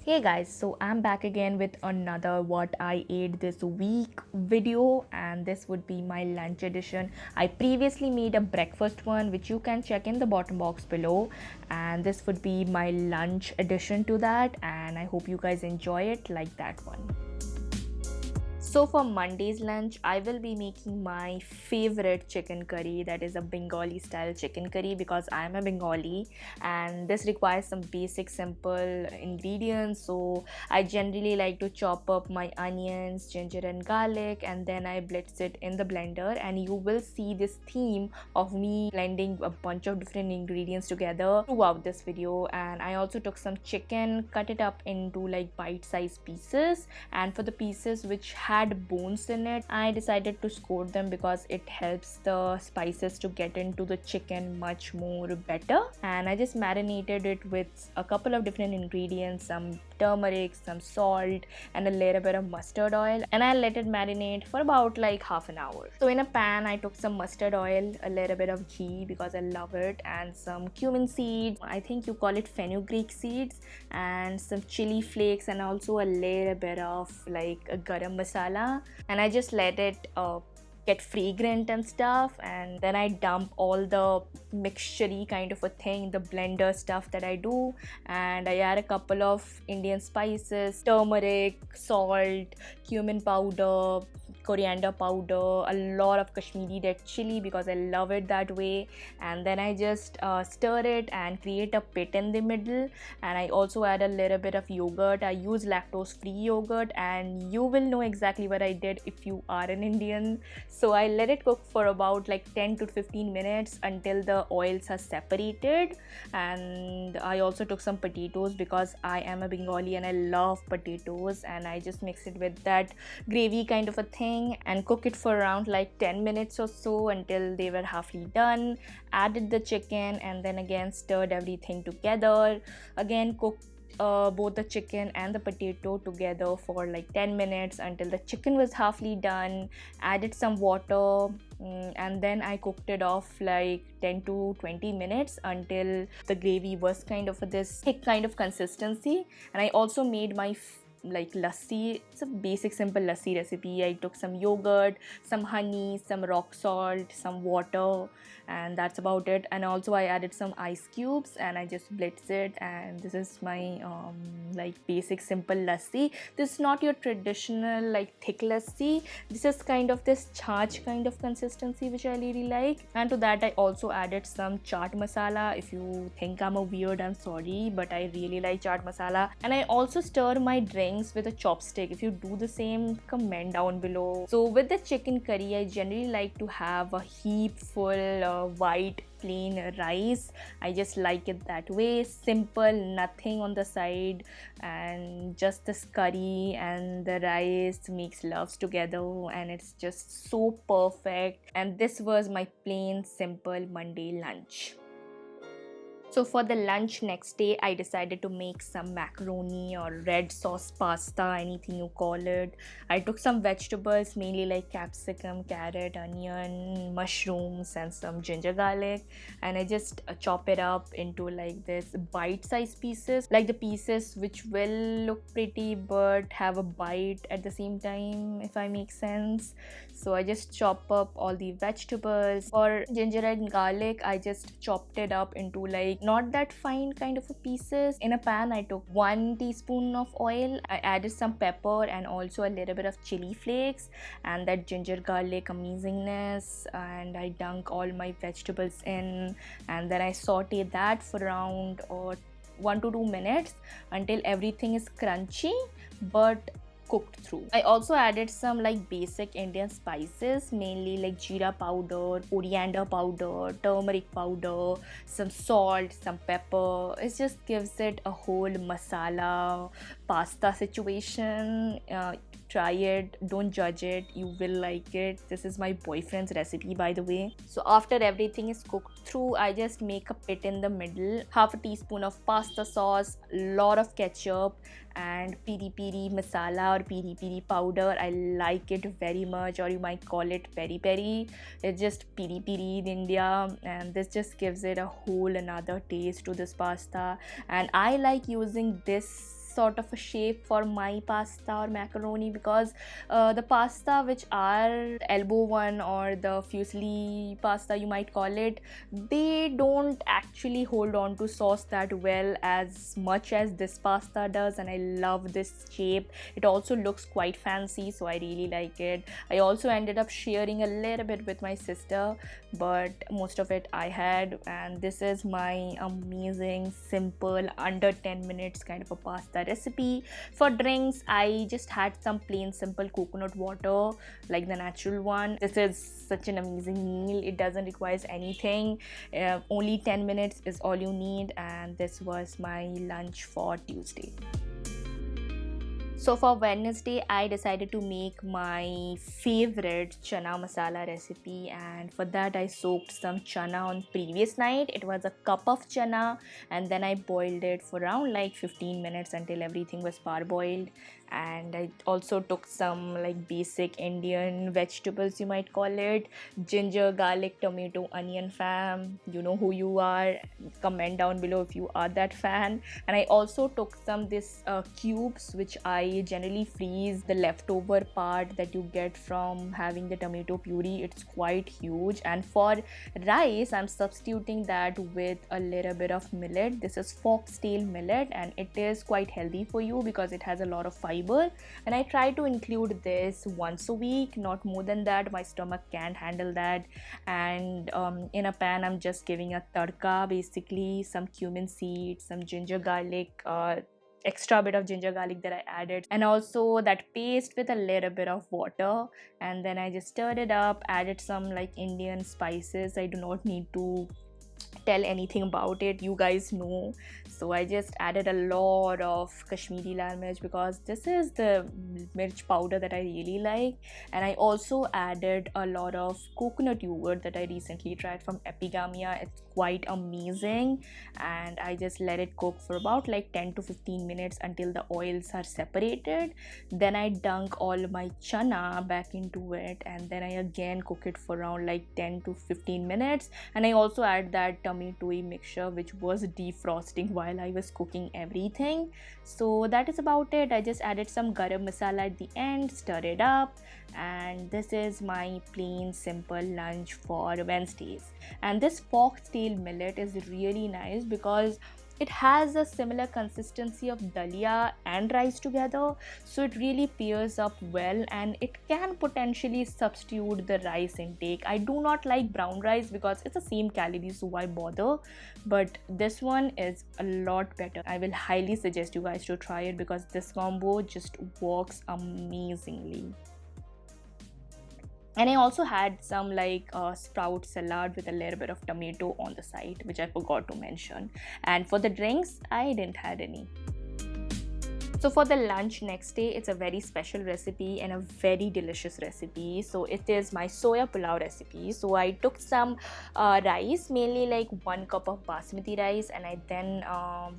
Hey guys, so I'm back again with another what I ate this week video, and this would be my lunch edition. I previously made a breakfast one which you can check in the bottom box below, and this would be my lunch edition to that, and I hope you guys enjoy it like that one. So for Monday's lunch, I will be making my favorite chicken curry, that is a Bengali style chicken curry, because I am a Bengali and this requires some basic simple ingredients. So I generally like to chop up my onions, ginger and garlic, and then I blitz it in the blender, and you will see this theme of me blending a bunch of different ingredients together throughout this video. And I also took some chicken, cut it up into like bite-sized pieces, and for the pieces which had bones in it, I decided to score them because it helps the spices to get into the chicken much more better. And I just marinated it with a couple of different ingredients, some turmeric, some salt, and a little bit of mustard oil, and I let it marinate for about like half an hour. So in a pan I took some mustard oil, a little bit of ghee because I love it, and some cumin seeds, I think you call it fenugreek seeds, and some chili flakes, and also a little bit of like a garam masala, and I just let it get fragrant and stuff. And then I dump all the mixture-y kind of a thing, the blender stuff that I do, and I add a couple of Indian spices, turmeric, salt, cumin powder, coriander powder, a lot of Kashmiri red chili because I love it that way, and then I just stir it and create a pit in the middle. And I also add a little bit of yogurt. I use lactose free yogurt, and you will know exactly what I did if you are an Indian. So I let it cook for about like 10 to 15 minutes until the oils are separated. And I also took some potatoes because I am a Bengali and I love potatoes, and I just mix it with that gravy kind of a thing and cook it for around like 10 minutes or so until they were halfly done. Added the chicken and then again stirred everything together. Again cooked both the chicken and the potato together for like 10 minutes until the chicken was halfly done. Added some water, and then I cooked it off like 10 to 20 minutes until the gravy was kind of this thick kind of consistency. And I also made my like lassi. It's a basic simple lassi recipe. I took some yogurt, some honey, some rock salt, some water, and that's about it. And also I added some ice cubes and I just blitz it, and this is my like basic simple lassi. This is not your traditional like thick lassi. This is kind of this chaach kind of consistency which I really like. And to that I also added some chaat masala. If you think I'm a weird, I'm sorry, but I really like chaat masala. And I also stir my drink with a chopstick. If you do the same, comment down below. So with the chicken curry, I generally like to have a heap full white plain rice. I just like it that way, simple, nothing on the side, and just this curry and the rice makes loves together, and it's just so perfect. And this was my plain simple Monday lunch. So for the lunch next day, I decided to make some macaroni or red sauce pasta, anything you call it. I took some vegetables, mainly like capsicum, carrot, onion, mushrooms, and some ginger garlic, and I just chop it up into like this bite-sized pieces, like the pieces which will look pretty but have a bite at the same time, if I make sense. So I just chop up all the vegetables. For ginger and garlic, I just chopped it up into like not that fine kind of pieces. In a pan I took 1 teaspoon of oil. I added some pepper and also a little bit of chili flakes and that ginger garlic amazingness, and I dunk all my vegetables in, and then I saute that for around 1 to 2 minutes until everything is crunchy but cooked through. I also added some like basic Indian spices, mainly like jeera powder, coriander powder, turmeric powder, some salt, some pepper. It just gives it a whole masala pasta situation. Try it, don't judge it, you will like it. This is my boyfriend's recipe, by the way. So after everything is cooked through, I just make a pit in the middle, half a teaspoon of pasta sauce, lot of ketchup, and piri piri masala or piri piri powder. I like it very much, or you might call it peri peri. It's just piri piri in India, and this just gives it a whole another taste to this pasta. And I like using this sort of a shape for my pasta or macaroni, because the pasta which are elbow one or the fusilli pasta you might call it, they don't actually hold on to sauce that well as much as this pasta does, and I love this shape. It also looks quite fancy, so I really like it. I also ended up sharing a little bit with my sister, but most of it I had. And this is my amazing, simple, under 10 minutes kind of a pasta recipe. For drinks, I just had some plain simple coconut water, like the natural one. This is such an amazing meal. It doesn't require anything. Only 10 minutes is all you need, and this was my lunch for Tuesday. So for Wednesday, I decided to make my favorite chana masala recipe, and for that I soaked some chana on previous night. It was a cup of chana, and then I boiled it for around like 15 minutes until everything was parboiled. And I also took some like basic Indian vegetables, you might call it, ginger, garlic, tomato, onion fam. You know who you are. Comment down below if you are that fan. And I also took some this cubes, which I generally freeze the leftover part that you get from having the tomato puree. It's quite huge. And for rice, I'm substituting that with a little bit of millet. This is foxtail millet, and it is quite healthy for you because it has a lot of fiber. And I try to include this once a week, not more than that. My stomach can't handle that. And in a pan, I'm just giving a tadka, basically some cumin seeds, some ginger garlic, extra bit of ginger garlic that I added, and also that paste with a little bit of water. And then I just stirred it up, added some like Indian spices. I do not need to tell anything about it, you guys know. So I just added a lot of Kashmiri lal mirch because this is the mirch powder that I really like. And I also added a lot of coconut yogurt that I recently tried from Epigamia. It's quite amazing, and I just let it cook for about like 10 to 15 minutes until the oils are separated. Then I dunk all my chana back into it, and then I again cook it for around like 10 to 15 minutes. And I also add that tomato mixture which was defrosting while I was cooking everything. So that is about it. I just added some garam masala at the end, stir it up, and this is my plain simple lunch for Wednesdays. And this foxtail millet is really nice because it has a similar consistency of dalia and rice together, so it really pairs up well, and it can potentially substitute the rice intake. I do not like brown rice because it's the same calories, so why bother? But this one is a lot better. I will highly suggest you guys to try it because this combo just works amazingly. And I also had some like sprout salad with a little bit of tomato on the side, which I forgot to mention. And for the drinks, I didn't had any. So for the lunch next day, it's a very special recipe and a very delicious recipe. So it is my soya pulao recipe. So I took some rice, mainly like 1 cup of basmati rice, and I then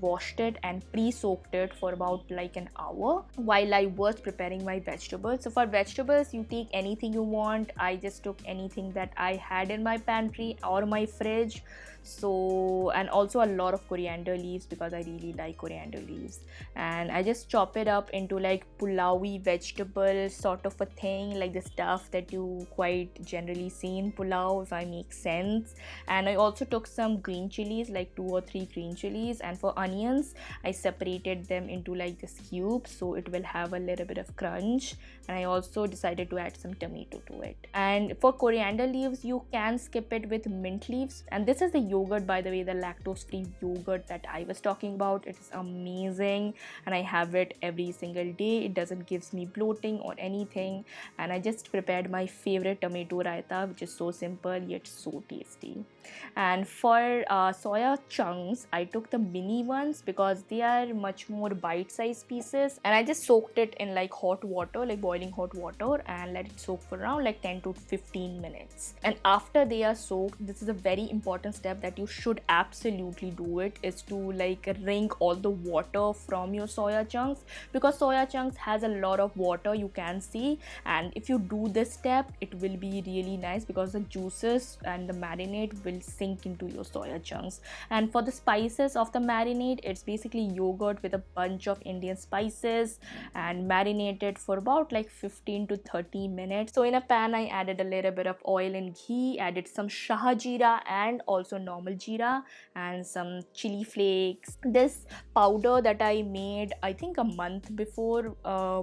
washed it and pre-soaked it for about like an hour while I was preparing my vegetables. So for vegetables, you take anything you want. I just took anything that I had in my pantry or my fridge. So, and also a lot of coriander leaves because I really like coriander leaves. And I just chop it up into like pulawi vegetable sort of a thing, like the stuff that you quite generally see in pulao, if I make sense. And I also took some green chilies, like 2 or 3 green chilies. And for onions, I separated them into like this cube so it will have a little bit of crunch. And I also decided to add some tomato to it. And for coriander leaves, you can skip it with mint leaves. And this is the yogurt, by the way, the lactose free yogurt that I was talking about. It is amazing, and I have it every single day. It doesn't gives me bloating or anything. And I just prepared my favorite tomato raita, which is so simple yet so tasty. And for soya chunks, I took the mini ones because they are much more bite-sized pieces, and I just soaked it in like hot water, like boiling hot water, and let it soak for around like 10 to 15 minutes. And after they are soaked, this is a very important step that you should absolutely do it, is to like wring all the water from your soya chunks. chunks, because soya chunks has a lot of water, you can see. And if you do this step, it will be really nice because the juices and the marinade will sink into your soya chunks. And for the spices of the marinade, it's basically yogurt with a bunch of Indian spices and marinated for about like 15 to 30 minutes. So in a pan, I added a little bit of oil and ghee, added some shaha jeera and also normal jeera, and some chili flakes. This powder that I made, I think a month before,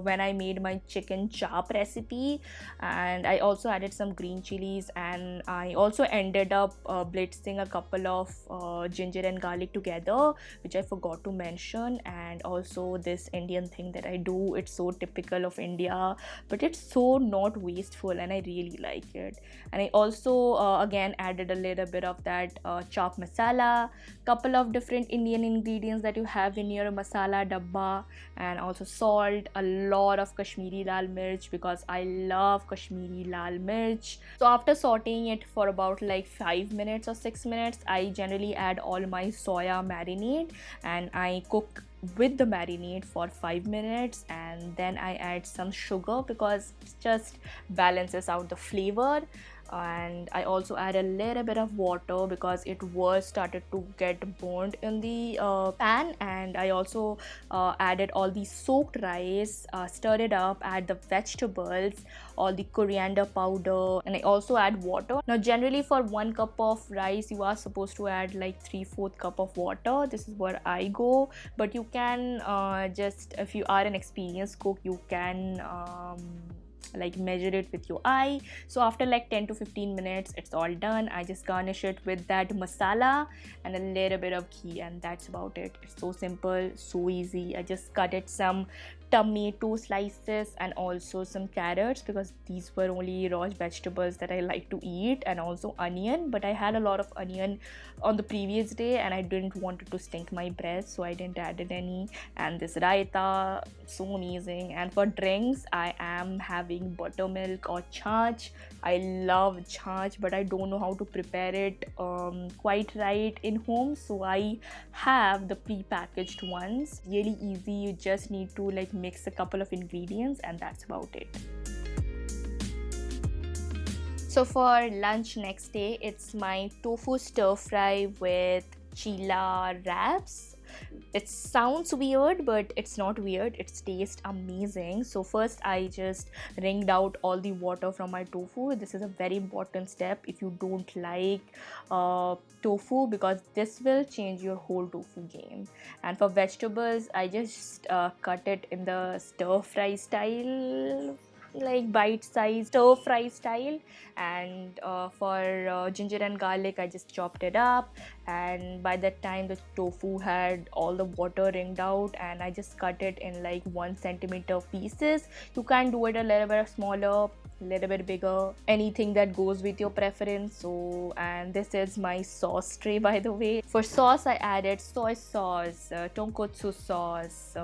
when I made my chicken chop recipe, and I also added some green chilies, and I also ended up blitzing a couple of ginger and garlic together, which I forgot to mention. And also this Indian thing that I do, it's so typical of India, but it's so not wasteful and I really like it. And I also again added a little bit of that chopped masala, couple of different Indian ingredients that you have in your masala dabba, and also salt, a lot of Kashmiri lal mirch because I love Kashmiri lal mirch. So after sauteing it for about like 5 minutes or 6 minutes, I generally add all my soya marinade and I cook with the marinade for 5 minutes, and then I add some sugar because it just balances out the flavor. And I also add a little bit of water because it was started to get burnt in the pan. And I also added all the soaked rice, stirred it up, add the vegetables, all the coriander powder, and I also add water. Now generally for 1 cup of rice you are supposed to add like 3/4 cup of water. This is where I go, but you can just, if you are an experienced cook, you can like measure it with your eye. So after like 10 to 15 minutes it's all done. I just garnish it with that masala and a little bit of ghee, and that's about it. It's so simple, so easy. I just cut it some tomato slices and also some carrots because these were only raw vegetables that I like to eat, and also onion, but I had a lot of onion on the previous day and I didn't want it to stink my breath, so I didn't add it any. And this raita, so amazing. And for drinks I am having buttermilk or chach. I love chach, but I don't know how to prepare it quite right in home, so I have the pre-packaged ones. Really easy, you just need to like mix a couple of ingredients and that's about it. So for lunch next day, it's my tofu stir fry with Chila wraps. It sounds weird, but it's not weird. It tastes amazing. So first I just wringed out all the water from my tofu. This is a very important step if you don't like tofu, because this will change your whole tofu game. And for vegetables, I just cut it in the stir fry style, like bite size stir fry style. And for ginger and garlic, I just chopped it up, and by that time the tofu had all the water wringed out, and I just cut it in like 1 centimeter pieces. You can do it a little bit smaller, little bit bigger, anything that goes with your preference. So, and this is my sauce tray, by the way. For sauce I added soy sauce, tonkotsu sauce,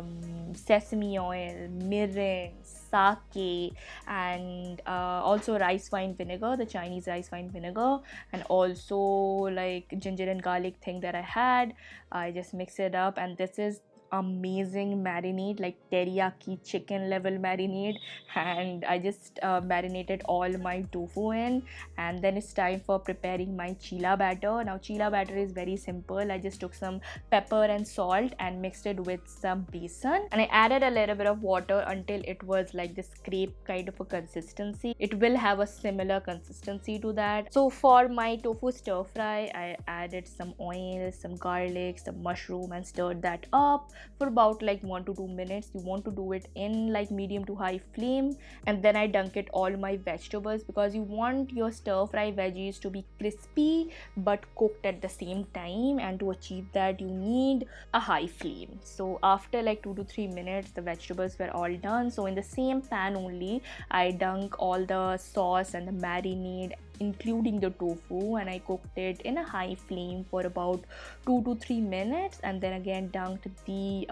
sesame oil, mirin, sake, and also rice wine vinegar, the Chinese rice wine vinegar, and also like ginger and garlic thing that I had. I just mix it up, and this is amazing marinade, like teriyaki chicken level marinade. And I just marinated all my tofu in, and then it's time for preparing my chila batter. Now chila batter is very simple. I just took some pepper and salt and mixed it with some besan, and I added a little bit of water until it was like this crepe kind of a consistency. It will have a similar consistency to that. So for my tofu stir fry, I added some oil, some garlic, some mushroom, and stirred that up for about like 1 to 2 minutes. You want to do it in like medium to high flame. And then I dunk it all my vegetables, because you want your stir fry veggies to be crispy but cooked at the same time, and to achieve that you need a high flame. So after like 2 to 3 minutes the vegetables were all done. So in the same pan only I dunk all the sauce and the marinade, including the tofu, and I cooked it in a high flame for about 2 to 3 minutes, and then again dunked the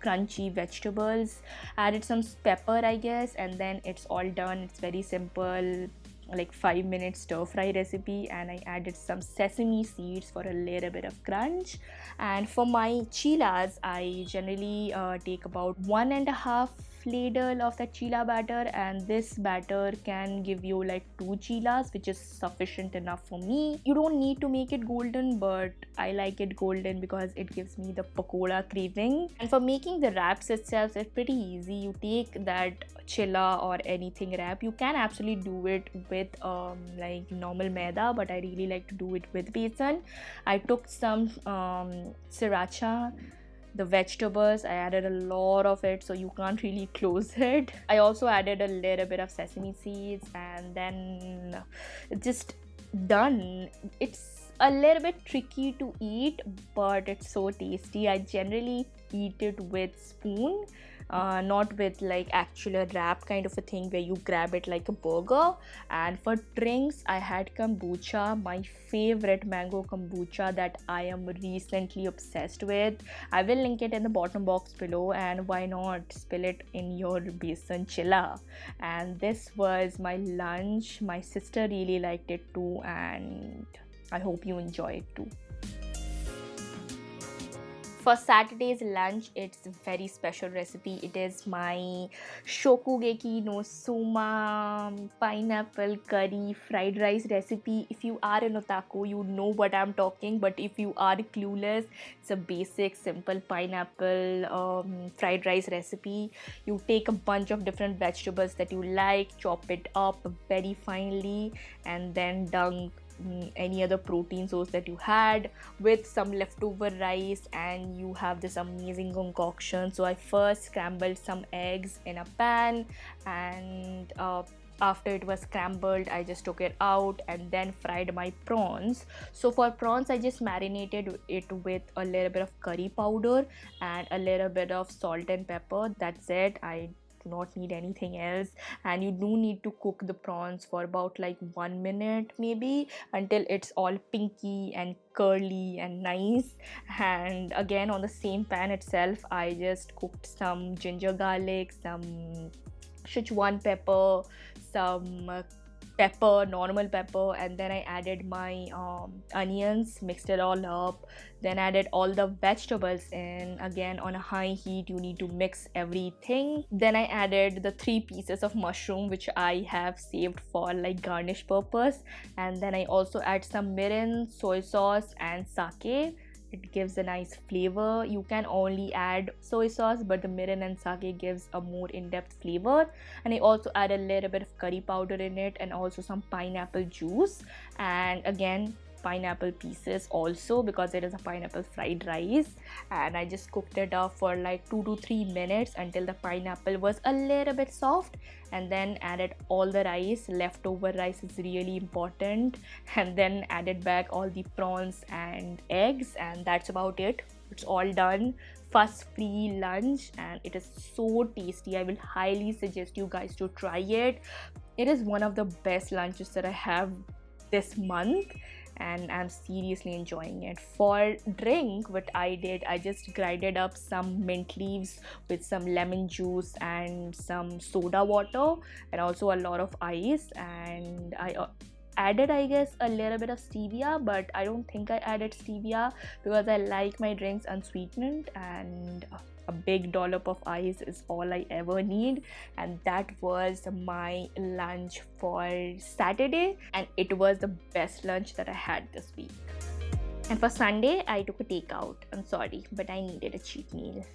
crunchy vegetables, added some pepper I guess, and then it's all done. It's very simple. like 5-minute stir fry recipe, and I added some sesame seeds for a little bit of crunch. And for my chilas, I generally take about 1.5 ladle of the chila batter, and this batter can give you like 2 chilas, which is sufficient enough for me. You don't need to make it golden, but I like it golden because it gives me the pakoda craving. And for making the wraps itself, it's pretty easy. You take that chila or anything wrap. You can actually do it with like normal maida, but I really like to do it with besan. I took some sriracha, the vegetables, I added a lot of it, so you can't really close it. I also added a little bit of sesame seeds, and then it's just done. It's a little bit tricky to eat, but it's so tasty. I generally eat it with spoon, not with like actual wrap kind of a thing where you grab it like a burger. And for drinks, I had kombucha, my favorite mango kombucha that I am recently obsessed with. I will link it in the bottom box below, and why not spill it in your besan chila. And this was my lunch. My sister really liked it too, and I hope you enjoy it too. For Saturday's lunch, it's a very special recipe. It is my Shokugeki no Suma pineapple curry fried rice recipe. If you are an otaku, you know what I'm talking, but if you are clueless, it's a basic simple pineapple fried rice recipe. You take a bunch of different vegetables that you like, chop it up very finely, and then dunk any other protein source that you had with some leftover rice, and you have this amazing concoction. So I first scrambled some eggs in a pan, and after it was scrambled, I just took it out and then fried my prawns. So for prawns, I just marinated it with a little bit of curry powder and a little bit of salt and pepper. That's it. I do not need anything else. And you do need to cook the prawns for about like 1 minute maybe, until it's all pinky and curly and nice. And again, on the same pan itself, I just cooked some ginger garlic, some Sichuan pepper, some pepper, normal pepper, and then I added my onions, mixed it all up, then added all the vegetables in. Again, on a high heat, you need to mix everything. Then I added the 3 pieces of mushroom which I have saved for like garnish purpose, and then I also add some mirin, soy sauce and sake. It gives a nice flavor. You can only add soy sauce, but the mirin and sake gives a more in-depth flavor. And I also add a little bit of curry powder in it, and also some pineapple juice, and again pineapple pieces also, because it is a pineapple fried rice. And I just cooked it up for like 2 to 3 minutes until the pineapple was a little bit soft, and then added all the rice. Leftover rice is really important. And then added back all the prawns and eggs, and that's about it. It's all done. Fuss free lunch, and it is so tasty. I will highly suggest you guys to try it. It is one of the best lunches that I have this month, and I'm seriously enjoying it. For drink, what I did, I just grinded up some mint leaves with some lemon juice and some soda water, and also a lot of ice. And I added, I guess, a little bit of stevia, but I don't think I added stevia because I like my drinks unsweetened, and a big dollop of ice is all I ever need. And that was my lunch for Saturday, and it was the best lunch that I had this week. And for Sunday, I took a takeout. I'm sorry, but I needed a cheat meal.